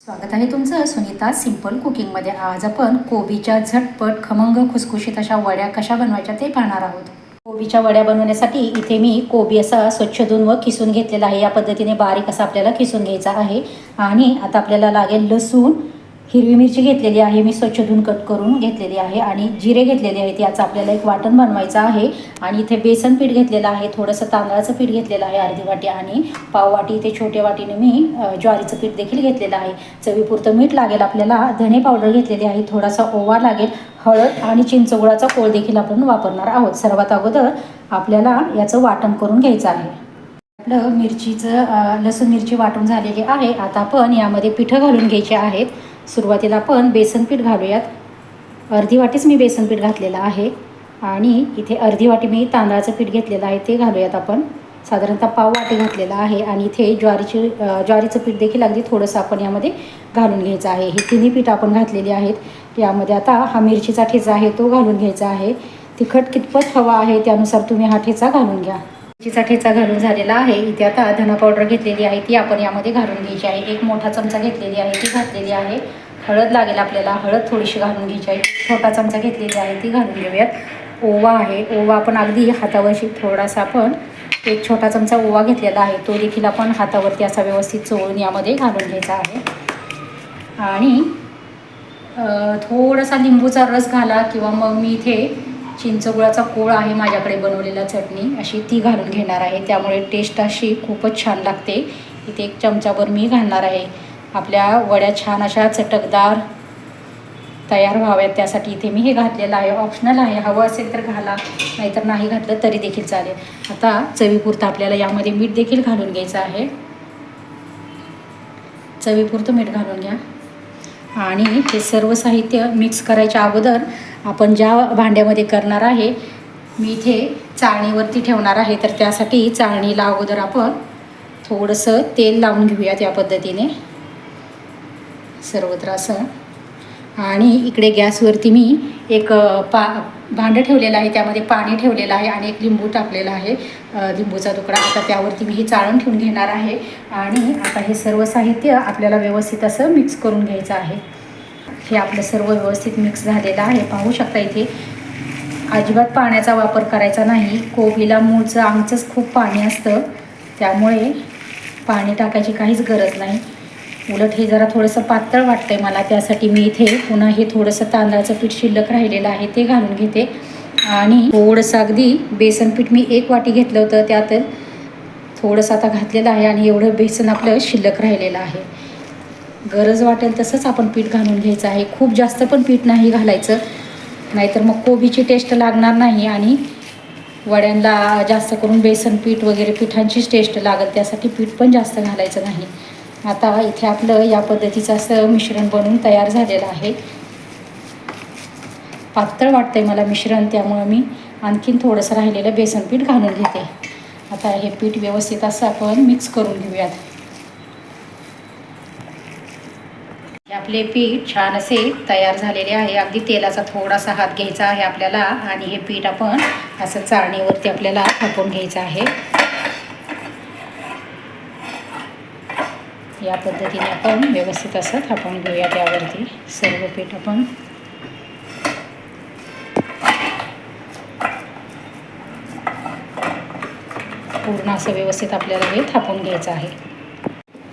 स्वागत आहे तुमचं सुनीता सिंपल कुकिंगमध्ये। आज आपण कोबीच्या झटपट खमंग खुसखुशीत अशा वड्या कशा बनवायच्या ते पाहणार आहोत। कोबीच्या वड्या बनवण्यासाठी इथे मी कोबी असा स्वच्छ धुवून व किसून घेतलेला आहे। या पद्धतीने बारीक असा आपल्याला किसून घ्यायचा आहे। आणि आता आपल्याला लागेल लसूण, हिरवी मिरची घेतलेली आहे मी स्वच्छ धुवून कट करून घेतलेली आहे, आणि जिरे घेतलेले आहेत। याचं आपल्याला एक वाटण बनवायचं आहे। आणि इथे बेसन पीठ घेतलेलं आहे, थोडंसं तांदळाचं पीठ घेतलेलं आहे अर्धी वाटी, आणि पाव वाटी इथे छोट्या वाटीने मी ज्वारीचं पीठ देखील घेतलेलं आहे। चवीपुरतं मीठ लागेल आपल्याला, धने पावडर घेतलेली आहे, थोडासा ओवा लागेल, हळद आणि चिंचगुळाचा कोळ देखील आपण वापरणार आहोत। सर्वात अगोदर आपल्याला याचं वाटण करून घ्यायचं आहे। आपलं लसूण मिरची वाटून झालेली आहे। आता आपण यामध्ये पिठं घालून घ्यायचे आहेत। सुरुवातीला आपण बेसन पीठ घालूयात। अर्धी वाटीच मी बेसन पीठ घातलेलं आहे, आणि इथे अर्धी वाटी मी तांदळाचं पीठ घेतलेलं आहे ते घालूयात आपण। साधारणतः पाव वाटी घातलेलं आहे, आणि इथे ज्वारीचं पीठ देखील अगदी थोडंसं आपण यामध्ये घालून घ्यायचं आहे। ही तिन्ही पीठ आपण घातलेली आहेत। यामध्ये आता हा मिरचीचा ठेचा आहे तो घालून घ्यायचा आहे। तिखट कितपत हवा आहे त्यानुसार तुम्ही हा ठेचा घालून घ्या। मिरचीचा ठेचा घालून झालेला आहे। इथे आता धना पावडर घेतलेली आहे ती आपण यामध्ये घालून घ्यायची आहे। एक मोठा चमचा घेतलेली आहे ती घातलेली आहे। हळद लागेल आपल्याला, हळद थोडीशी घालून घ्यायची आहे। छोटा चमचा घेतलेली आहे ती घालून घेऊयात। ओवा आहे, ओवा आपण अगदी हातावरशी थोडासा आपण एक छोटा चमचा ओवा घेतलेला आहे तो देखील आपण हातावरती असा व्यवस्थित चोळून यामध्ये घालून घ्यायचा आहे। आणि थोडासा लिंबूचा रस घाला, किंवा मग मी इथे चिंचगुळाचा कोळ आहे माझ्याकडे बनवलेला चटणी अशी ती घालून घेणार आहे। त्यामुळे टेस्ट अशी खूपच छान लागते। इथे एक चमचाभर मी घालणार आहे। आपल्या वड्या छान अशा चटकदार तयार व्हाव्यात त्यासाठी इथे मी हे घातलेलं आहे। ऑप्शनल आहे, हवं असेल तर घाला, नाहीतर नाही घातलं तरी देखील चालेल। आता चवीपुरतं आपल्याला यामध्ये मीठ देखील घालून घ्यायचं आहे। चवीपुरतं मीठ घालून घ्या। आणि हे सर्व साहित्य मिक्स करायच्या अगोदर आपण ज्या भांड्यामध्ये करणार आहे मी इथे चाळणीवरती ठेवणार आहे, तर त्यासाठी चाळणीला अगोदर आपण थोडंसं तेल लावून घेऊयात या पद्धतीने सर्वत्र असं। आणि इकडे गॅसवरती मी एक भांडं ठेवलेलं आहे, त्यामध्ये पाणी ठेवलेलं आहे, आणि एक लिंबू टाकलेला आहे, लिंबूचा तुकडा। आता त्यावरती मी हे चाळण ठेवून घेणार आहे। आणि आता हे सर्व साहित्य आपल्याला व्यवस्थित असं मिक्स करून घ्यायचं आहे। हे आपलं सर्व व्यवस्थित मिक्स झालेलं आहे। पाहू शकता इथे अजिबात पाण्याचा वापर करायचा नाही। कोबीला मूळचं आमचंच खूप पाणी असतं, त्यामुळे पाणी टाकायची काहीच गरज नाही। उलट हे जरा थोडंसं पातळ वाटतंय मला, त्यासाठी मी इथे पुन्हा हे थोडंसं तांदळाचं पीठ शिल्लक राहिलेलं आहे ते घालून घेते। आणि थोडंसं अगदी बेसन पीठ मी एक वाटी घेतलं होतं, त्यात थोडंसं आता घातलेलं आहे, आणि एवढं बेसन आपलं शिल्लक राहिलेलं आहे। गरज वाटेल तसंच आपण पीठ घालून घ्यायचं आहे। खूप जास्त पण पीठ नाही घालायचं, नाहीतर मग कोबीची टेस्ट लागणार नाही, आणि वड्यांना जास्त करून बेसन पीठ वगैरे पिठांचीच टेस्ट लागेल, त्यासाठी पीठ पण जास्त घालायचं नाही। आता इथे आपलं या पद्धतीचं असं मिश्रण बनवून तयार झालेलं आहे। पातळ वाटतंय मला मिश्रण, त्यामुळं मी आणखीन थोडंसं राहिलेलं बेसन पीठ घालून घेते। आता हे पीठ व्यवस्थित असं आपण मिक्स करून घेऊयात। आपले पीठ छान असे तयार झालेले आहे। अगदी तेलाचा थोडासा हात घ्यायचा आहे आपल्याला, आणि हे पीठ आपण असं चाळणीवरती आपल्याला थापून घ्यायचं आहे। या पद्धतीने आपण व्यवस्थित असं थापून घेऊया त्यावरती सर्व पीठ आपण। पूर्ण असं व्यवस्थित आपल्याला हे थापून घ्यायचं आहे।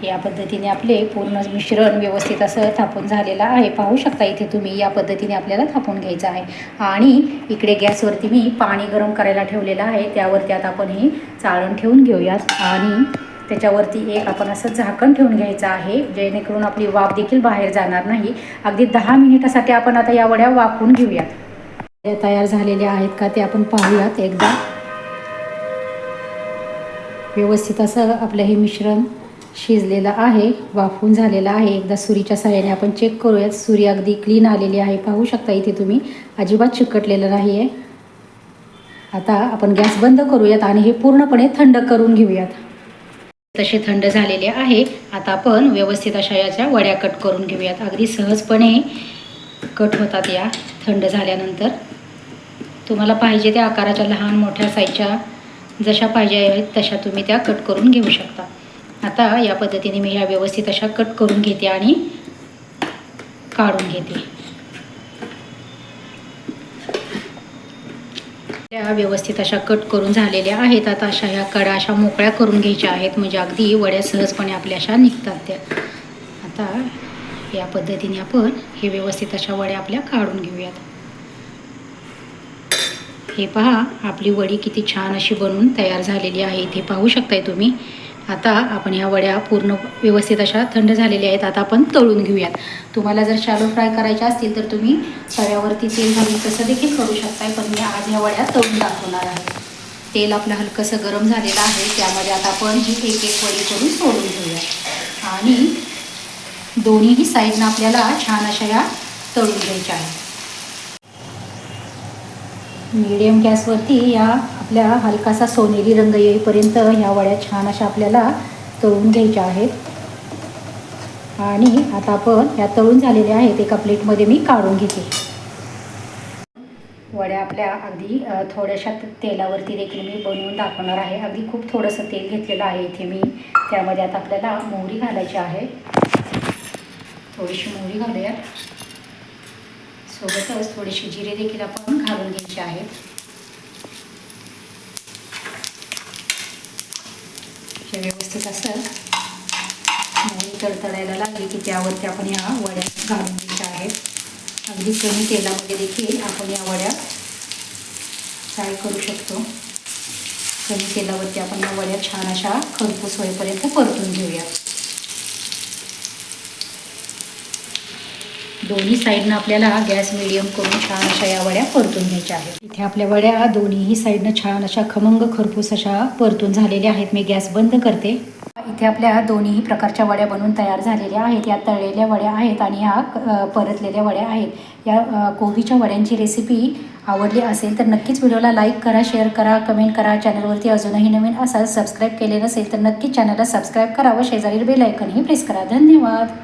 या पद्धतीने आपले पूर्ण मिश्रण व्यवस्थित असं थापून झालेलं आहे। पाहू शकता इथे तुम्ही, या पद्धतीने आपल्याला थापून घ्यायचं आहे। आणि इकडे गॅसवरती मी पाणी गरम करायला ठेवलेलं आहे, त्यावरती आता आपण हे चाळण ठेवून घेऊयात, आणि त्याच्यावरती एक आपण असं झाकण ठेवून घ्यायचं आहे, जेणेकरून आपली वाफ देखील बाहेर जाणार नाही। अगदी 10 मिनिटासाठी आपण आता या वड्या वाफवून घेऊयात। त्या तयार झालेल्या आहेत का ते आपण पाहूयात एकदा। व्यवस्थित असं आपलं हे मिश्रण शिजलेलं आहे, वाफवून झालेलं आहे। एकदा सुरीच्या सहाय्याने आपण चेक करूयात। सुरी अगदी क्लीन आलेली आहे, पाहू शकता इथे तुम्ही, अजिबात चिकटलेलं नाही आहे। आता आपण गॅस बंद करूयात, आणि हे पूर्णपणे थंड करून घेऊयात। तसे थंड झालेले आहे। आता आपण व्यवस्थित अशा याच्या वड्या कट करून घेऊयात। अगदी सहजपणे कट होतात या थंड झाल्यानंतर। तुम्हाला पाहिजे त्या आकाराच्या लहान मोठ्या साईजच्या जशा पाहिजे आहेत तशा तुम्ही त्या कट करून घेऊ शकता। आता या पद्धतीने मी ह्या व्यवस्थित अशा कट करून घेते, आणि काढून घेते. त्या व्यवस्थित अशा कट करून झालेल्या आहेत. आता अशा ह्या कडा अशा मोकळ्या करून घ्यायच्या आहेत, म्हणजे अगदी वड्या सहजपणे आपल्या अशा निघतात त्या. आता या पद्धतीने आपण हे व्यवस्थित अशा वड्या आपल्या काढून घेऊयात. हे पहा, आपली वडी किती छान अशी बनवून तयार झालेली आहे. इथे पाहू शकताय तुम्ही. आता आपण ह्या वड्या पूर्ण व्यवस्थित अशा थंड झालेल्या आहेत. आता आपण तळून घेऊयात. तुम्हाला जर शॅलो फ्राय करायच्या असतील तर तुम्ही तव्यावरती तेल घालून तसं देखील करू शकताय, पण मी आज ह्या वड्या तळून दाखवणार आहे. तेल आपलं हलकंसं गरम झालेलं आहे. त्यामध्ये आता आपण ही एक एक वडी करून सोडून घेऊया आणि दोन्हीही साईडनं आपल्याला छान अशा या तळून घ्यायच्या आहेत. मीडियम गॅसवरती या आपल्या हलकासा सोनेरी रंग येईपर्यंत ह्या वड्या छान अशा आपल्याला तळून घ्यायच्या आहेत. आणि आता आपण ह्या तळून झालेल्या आहेत एका प्लेटमध्ये मी काढून घेते. वड्या आपल्या अगदी थोड्याशा तेलावरती देखील मी बनवून दाखवणार आहे. अगदी खूप थोडंसं तेल घेतलेलं आहे इथे मी. त्यामध्ये आता आपल्याला मोहरी घालायची आहे. थोडीशी मोहरी घालूया. सोबतच थोडेसे जिरे देखील आपण घालून घ्यायचे आहेत. हे व्यवस्थित असं मोहरी तडतडायला लागली की त्यावरती आपण या वड्या घालून घ्यायच्या आहेत. अगदी कमी तेलामध्ये देखील आपण या वड्या फ्राय करू शकतो. कमी तेलावरती आपण या वड्या छान अशा खरपूस होईपर्यंत परतून घेऊया. दोन्ही साईडनं आपल्याला गॅस मिडियम करून छान अशा या वड्या परतून घ्यायच्या आहेत. इथे आपल्या वड्या दोन्हीही साईडनं छान अशा खमंग खरपूस अशा परतून झालेल्या आहेत. मी गॅस बंद करते. इथे आपल्या दोन्हीही प्रकारच्या वड्या बनवून तयार झालेल्या आहेत. या तळलेल्या वड्या आहेत आणि ह्या परतलेल्या वड्या आहेत. या कोबीच्या वड्यांची रेसिपी आवडली असेल तर नक्कीच व्हिडिओला लाईक करा, शेअर करा, कमेंट करा. चॅनलवरती अजूनही नवीन असाल सबस्क्राईब केले नसेल तर नक्कीच चॅनलला सबस्क्राईब करा व शेजारील बेल आयकॉनही प्रेस करा. धन्यवाद.